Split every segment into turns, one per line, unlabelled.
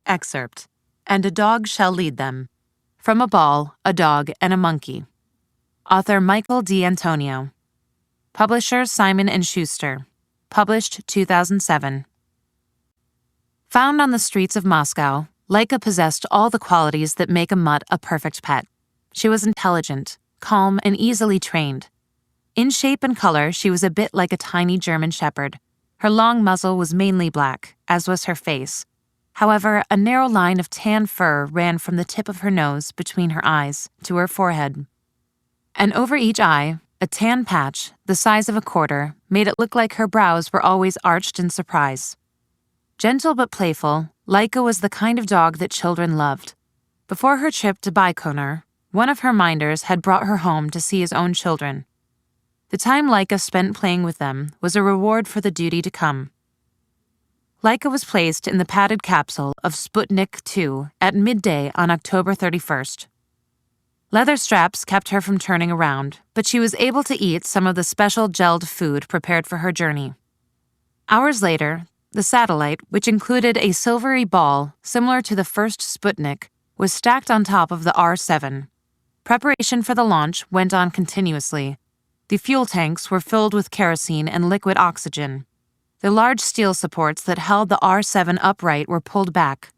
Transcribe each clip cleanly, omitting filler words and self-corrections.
Excerpt, And a Dog Shall Lead Them. From A Ball, a Dog, and a Monkey. Author Michael D'Antonio. Publisher Simon & Schuster. Published 2007. Found on the streets of Moscow, Laika possessed all the qualities that make a mutt a perfect pet. She was intelligent, calm, and easily trained. In shape and color, she was a bit like a tiny German shepherd. Her long muzzle was mainly black, as was her face. However, a narrow line of tan fur ran from the tip of her nose between her eyes to her forehead. And over each eye, a tan patch, the size of a quarter, made it look like her brows were always arched in surprise. Gentle but playful, Laika was the kind of dog that children loved. Before her trip to Baikonur, one of her minders had brought her home to see his own children. The time Laika spent playing with them was a reward for the duty to come. Laika was placed in the padded capsule of Sputnik 2 at midday on October 31st. Leather straps kept her from turning around, but she was able to eat some of the special gelled food prepared for her journey. Hours later, the satellite, which included a silvery ball similar to the first Sputnik, was stacked on top of the R-7. Preparation for the launch went on continuously. The fuel tanks were filled with kerosene and liquid oxygen. The large steel supports that held the R-7 upright were pulled back.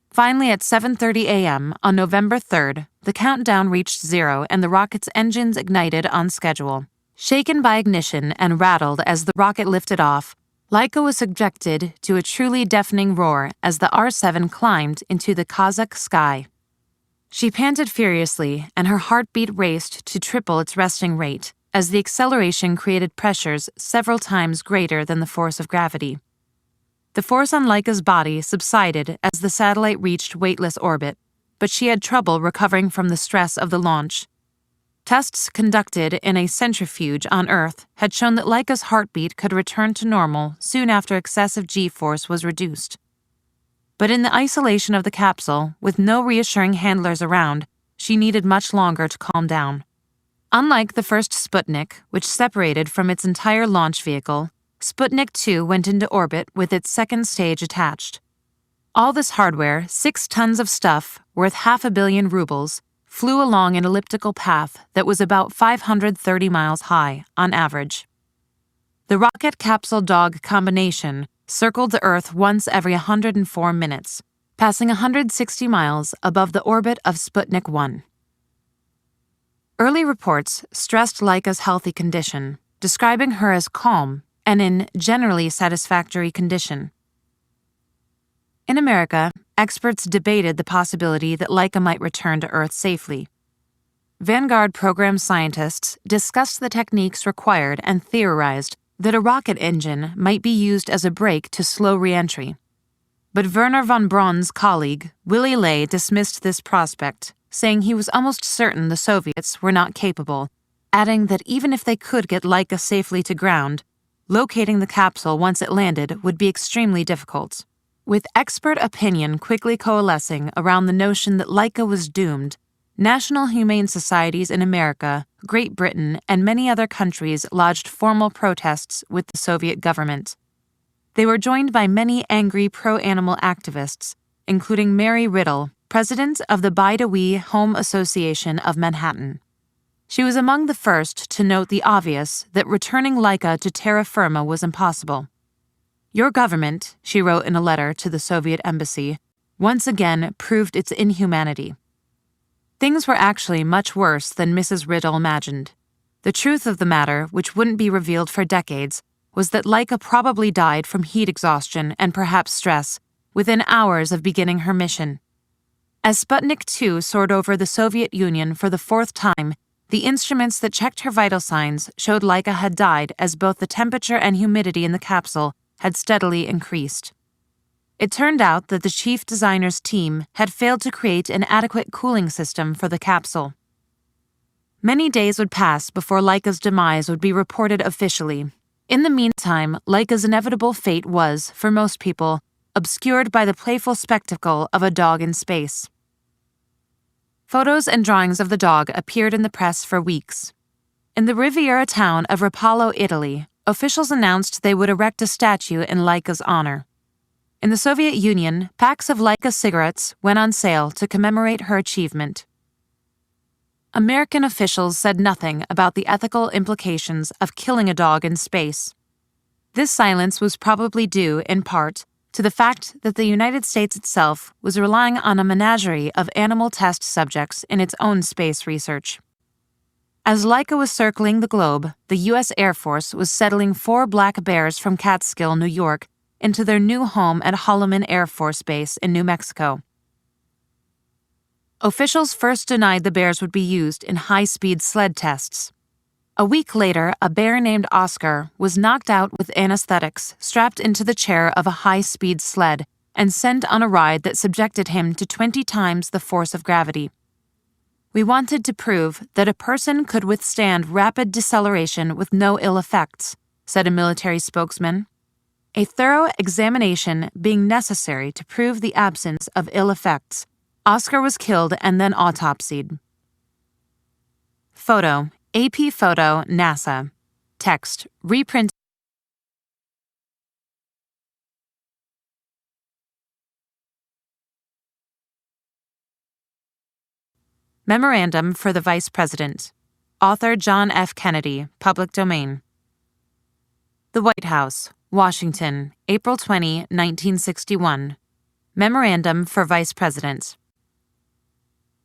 Finally, at 7:30 a.m. on November 3rd, the countdown reached 0 and the rocket's engines ignited on schedule. Shaken by ignition and rattled as the rocket lifted off, Laika was subjected to a truly deafening roar as the R-7 climbed into the Kazakh sky. She panted furiously, and her heartbeat raced to triple its resting rate, as the acceleration created pressures several times greater than the force of gravity. The force on Laika's body subsided as the satellite reached weightless orbit, but she had trouble recovering from the stress of the launch. Tests conducted in a centrifuge on Earth had shown that Laika's heartbeat could return to normal soon after excessive G-force was reduced. But in the isolation of the capsule, with no reassuring handlers around, she needed much longer to calm down. Unlike the first Sputnik, which separated from its entire launch vehicle, Sputnik 2 went into orbit with its second stage attached. All this hardware, 6 tons of stuff, worth 500 million rubles, flew along an elliptical path that was about 530 miles high, on average. The rocket-capsule-dog combination circled the Earth once every 104 minutes, passing 160 miles above the orbit of Sputnik 1. Early reports stressed Laika's healthy condition, describing her as calm and in generally satisfactory condition. In America, experts debated the possibility that Laika might return to Earth safely. Vanguard program scientists discussed the techniques required and theorized that a rocket engine might be used as a brake to slow re-entry. But Wernher von Braun's colleague, Willy Ley, dismissed this prospect, saying he was almost certain the Soviets were not capable, adding that even if they could get Laika safely to ground, locating the capsule once it landed would be extremely difficult. With expert opinion quickly coalescing around the notion that Laika was doomed, national humane societies in America, Great Britain, and many other countries lodged formal protests with the Soviet government. They were joined by many angry pro-animal activists, including Mary Riddle, president of the Bidewee Home Association of Manhattan. She was among the first to note the obvious that returning Laika to terra firma was impossible. Your government, she wrote in a letter to the Soviet embassy, once again proved its inhumanity. Things were actually much worse than Mrs. Riddle imagined. The truth of the matter, which wouldn't be revealed for decades, was that Laika probably died from heat exhaustion and perhaps stress within hours of beginning her mission. As Sputnik 2 soared over the Soviet Union for the 4th time, the instruments that checked her vital signs showed Laika had died as both the temperature and humidity in the capsule had steadily increased. It turned out that the chief designer's team had failed to create an adequate cooling system for the capsule. Many days would pass before Laika's demise would be reported officially. In the meantime, Laika's inevitable fate was, for most people, obscured by the playful spectacle of a dog in space. Photos and drawings of the dog appeared in the press for weeks. In the Riviera town of Rapallo, Italy, officials announced they would erect a statue in Laika's honor. In the Soviet Union, packs of Leica cigarettes went on sale to commemorate her achievement. American officials said nothing about the ethical implications of killing a dog in space. This silence was probably due, in part, to the fact that the United States itself was relying on a menagerie of animal test subjects in its own space research. As Leica was circling the globe, the U.S. Air Force was settling 4 black bears from Catskill, New York, into their new home at Holloman Air Force Base in New Mexico. Officials first denied the bears would be used in high-speed sled tests. A week later, a bear named Oscar was knocked out with anesthetics, strapped into the chair of a high-speed sled, and sent on a ride that subjected him to 20 times the force of gravity. We wanted to prove that a person could withstand rapid deceleration with no ill effects, said a military spokesman. A thorough examination being necessary to prove the absence of ill effects, Oscar was killed and then autopsied. Photo, AP Photo, NASA. Text, reprint. Memorandum for the Vice President. Author John F. Kennedy, Public Domain. The White House, Washington, April 20, 1961. Memorandum for Vice President.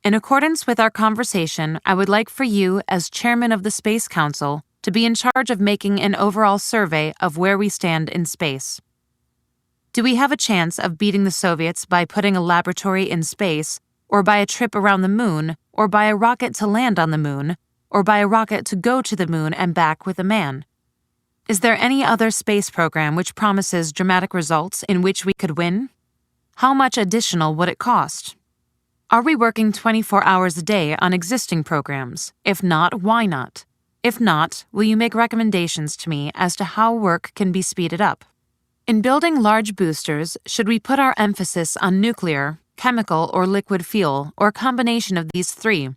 In accordance with our conversation, I would like for you, as Chairman of the Space Council, to be in charge of making an overall survey of where we stand in space. Do we have a chance of beating the Soviets by putting a laboratory in space, or by a trip around the moon, or by a rocket to land on the moon, or by a rocket to go to the moon and back with a man? Is there any other space program which promises dramatic results in which we could win? How much additional would it cost? Are we working 24 hours a day on existing programs? If not, why not? If not, will you make recommendations to me as to how work can be speeded up? In building large boosters, should we put our emphasis on nuclear, chemical, or liquid fuel, or a combination of these 3?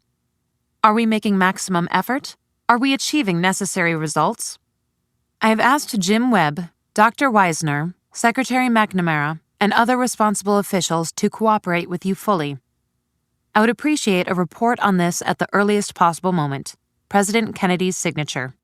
Are we making maximum effort? Are we achieving necessary results? I have asked Jim Webb, Dr. Weisner, Secretary McNamara, and other responsible officials to cooperate with you fully. I would appreciate a report on this at the earliest possible moment. President Kennedy's signature.